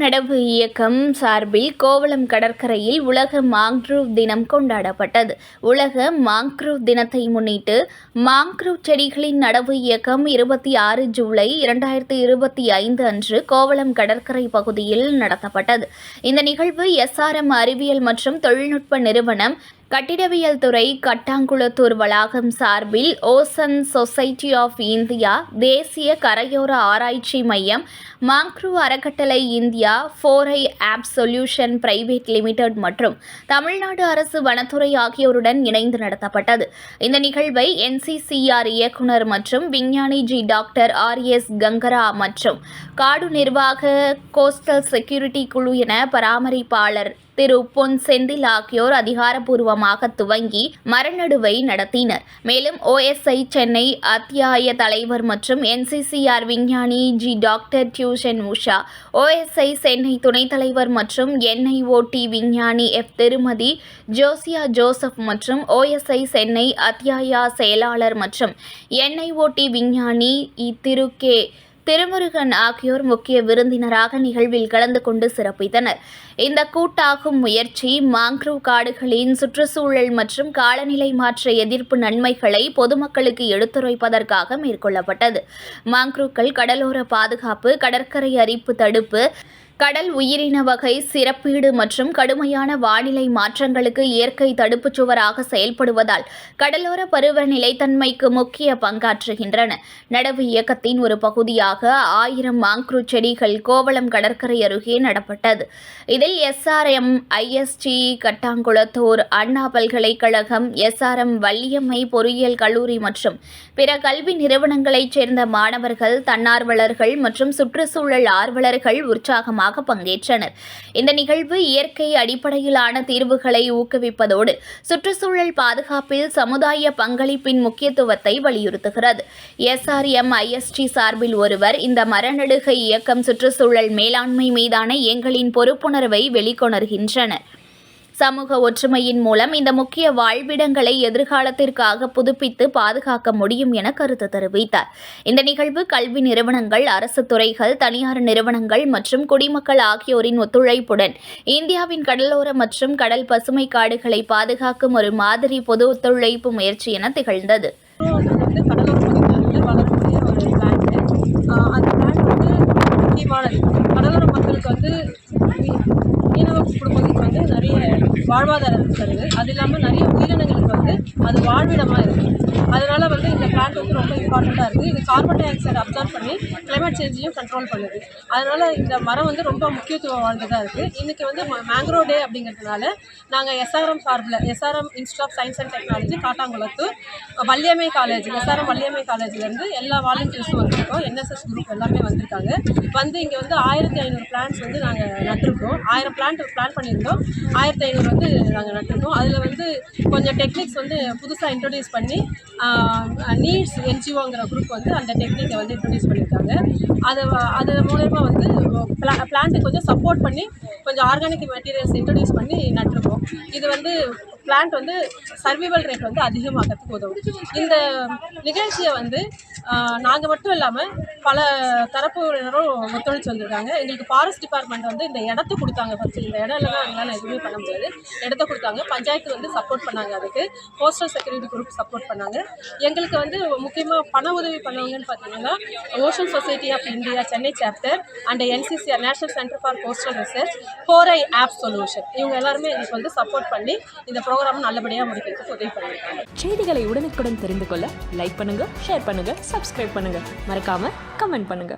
நடவு இயக்கம் சார்பில் கோவளம் கடற்கரையில் உலக மாங்க்ரூவ் தினம் கொண்டாடப்பட்டது. உலக மாங்க்ரூவ் தினத்தை முன்னிட்டு மாங்க்ரூவ் செடிகளின் நடவு இயக்கம் 26 ஜூலை 2025 அன்று கோவளம் கடற்கரை பகுதியில் நடத்தப்பட்டது. இந்த நிகழ்வு SRM அறிவியல் மற்றும் தொழில்நுட்ப நிறுவனம், கட்டிடவியல் துறை, கட்டாங்குளத்தூர் வளாகம் சார்பில் ஓசன் சொசைட்டி ஆஃப் இந்தியா, தேசிய கரையோர ஆராய்ச்சி மையம், மாங்க்ரூவ் அறக்கட்டளை India, 4i app solution private limited மற்றும் தமிழ்நாடு அரசு வனத்துறை ஆகியோருடன் இணைந்து நடத்தப்பட்டது. இந்த நிகழ்வை NCCR இயக்குனர் மற்றும் விஞ்ஞானி டாக்டர் RS கங்கரா மற்றும் காடு நிர்வாக, கோஸ்டல் செக்யூரிட்டி குழு என பராமரிப்பாளர் திரு பொன் செந்தில் ஆகியோர் அதிகாரப்பூர்வமாக துவங்கி மரநடுவை நடத்தினர். மேலும் OSI சென்னை அத்தியாய தலைவர் மற்றும் NCCR விஞ்ஞானி doctor tuition Usha, OSI Chennai துணைத் தலைவர் மற்றும் NIOT விஞ்ஞானி திருமதி ஜோசியா ஜோசப் மற்றும் OSI சென்னை அத்தியாய செயலாளர் மற்றும் NIOT விஞ்ஞானி திரு கே திருமுருகன் ஆகியோர் முக்கிய விருந்தினராக நிகழ்வில் கலந்து கொண்டு சிறப்பித்தனர். இந்த கூட்டாகும் முயற்சி மாங்க்ரூவ் காடுகளின் சுற்றுச்சூழல் மற்றும் காலநிலை மாற்ற எதிர்ப்பு நன்மைகளை பொதுமக்களுக்கு எடுத்துரைப்பதற்காக மேற்கொள்ளப்பட்டது. மாங்க்ரூவ்கள் கடலோர பாதுகாப்பு, கடற்கரை அரிப்பு தடுப்பு, கடல் உயிரின வகை சிறப்பீடு மற்றும் கடுமையான வானிலை மாற்றங்களுக்கு இயற்கை தடுப்புச் சுவராக செயல்படுவதால் கடலோர பருவ நிலைத்தன்மைக்கு முக்கிய பங்காற்றுகின்றன. நடவு இயக்கத்தின் ஒரு பகுதியாக 1000 மாங்க்ரூவ் செடிகள் கோவளம் கடற்கரை அருகே நடப்பட்டது. இதில் SRM, IST கட்டாங்குளத்தூர், அண்ணா பல்கலைக்கழகம், SRM வள்ளியம்மை பொறியியல் கல்லூரி மற்றும் பிற கல்வி நிறுவனங்களைச் சேர்ந்த மாணவர்கள், தன்னார்வலர்கள் மற்றும் சுற்றுச்சூழல் ஆர்வலர்கள் உற்சாகமாக பங்கேற்றனர். இந்த நிகழ்வு இயற்கை அடிப்படையிலான தீர்வுகளை ஊக்குவிப்பதோடு சுற்றுச்சூழல் பாதுகாப்பில் சமுதாய பங்களிப்பின் முக்கியத்துவத்தை வலியுறுத்துகிறது. SRM IST சார்பில் ஒருவர், இந்த மரநடுகை இயக்கம் சுற்றுச்சூழல் மேலாண்மை மீதான எங்களின் பொறுப்புணர்வை வெளிக்கொணர்கின்றனர். சமூக ஒற்றுமையின் மூலம் இந்த முக்கிய வாழ்விடங்களை எதிர்காலத்திற்காக புதுப்பித்து பாதுகாக்க முடியும் என கருத்து தெரிவித்தார். இந்த நிகழ்வு கல்வி நிறுவனங்கள், அரசு துறைகள், தனியார் நிறுவனங்கள் மற்றும் குடிமக்கள் ஆகியோரின் ஒத்துழைப்புடன் இந்தியாவின் கடலோர மற்றும் கடல் பசுமை காடுகளை பாதுகாக்கும் ஒரு மாதிரி பொது ஒத்துழைப்பு முயற்சி என திகழ்ந்தது. கடலோர மக்களுக்கு மீனவ குடும்பங்களுக்கு நிறைய வாழ்வாதாரம் தருது. அது இல்லாமல் நிறைய உயிரினங்களுக்கு அது வாழ்விடமாக இருக்குது. அதனால் இந்த பிளான்ட் ரொம்ப இம்பார்ட்டண்ட்டாக இருக்குது. இது கார்பன் டை ஆக்சைடு அப்சர்வ் பண்ணி கிளைமேட் சேஞ்சையும் கண்ட்ரோல் பண்ணுது. அதனால் இந்த மரம் ரொம்ப முக்கியத்துவம் வாய்ந்ததாக இருக்குது. இன்றைக்கி மேங்க்ரோவ் டே அப்படிங்கிறதுனால நாங்கள் SRM சார்பில் SRM institute of science and technology Kattankulathur, Valliammai college, SRM Valliammai காலேஜ்லேருந்து எல்லா வாலண்டியர்ஸும் வந்திருக்கோம். NSS குரூப் எல்லாமே வந்திருக்காங்க. இங்கே 1500 பிளான்ட்ஸ் நாங்கள் நட்டிருக்கோம். 1000 பிளான்ட் பிளான் பண்ணியிருந்தோம். 1500 நாங்கள் நட்டிருக்கோம். அதில் கொஞ்சம் டெக்னிக்ஸ் புதுசாக இன்ட்ரடியூஸ் பண்ணி நீட்ஸ் NGOங்கிற குரூப் அந்த டெக்னிக்கை இன்ட்ரடியூஸ் பண்ணியிருக்காங்க. அது மூலயமா பிளான்ட்டு கொஞ்சம் சப்போர்ட் பண்ணி கொஞ்சம் ஆர்கானிக் மெட்டீரியல்ஸ் இன்ட்ரடியூஸ் பண்ணி நட்டிருக்கோம். இது பிளான்ட் சர்வைவல் ரேட் அதிகமாகிறதுக்கு உதவும். இந்த நிகழ்ச்சியை நாங்கள் மட்டும் இல்லாமல் பல தரப்பினரும் ஒத்துழைச்சு வந்திருக்காங்க. எங்களுக்கு ஃபாரஸ்ட் டிபார்ட்மெண்ட் இந்த இடத்த கொடுத்தாங்க. ஃபஸ்ட்டு இந்த இடம் இல்லைன்னா எங்களால் எதுவுமே பண்ண முடியாது. இடத்த கொடுத்தாங்க. பஞ்சாயத்து சப்போர்ட் பண்ணாங்க. அதுக்கு கோஸ்டல் செக்யூரிட்டி குரூப் சப்போர்ட் பண்ணாங்க. எங்களுக்கு முக்கியமாக பண உதவி பண்ணவங்கன்னு பார்த்தீங்கன்னா ocean society of India Chennai chapter and NCCR national centre for coastal research, 4i app solution, இவங்க எல்லாருமே எங்களுக்கு சப்போர்ட் பண்ணி இந்த ப்ரோக்ராம் நல்லபடியாக முடிக்கிறதுக்கு உதவி பண்ணியிருக்காங்க. செய்திகளை உடனுக்குடன் தெரிந்து கொள்ள லைக் பண்ணுங்க, ஷேர் பண்ணுங்க, சப்ஸ்கிரைப் பண்ணுங்க, மறக்காம கமெண்ட் பண்ணுங்க.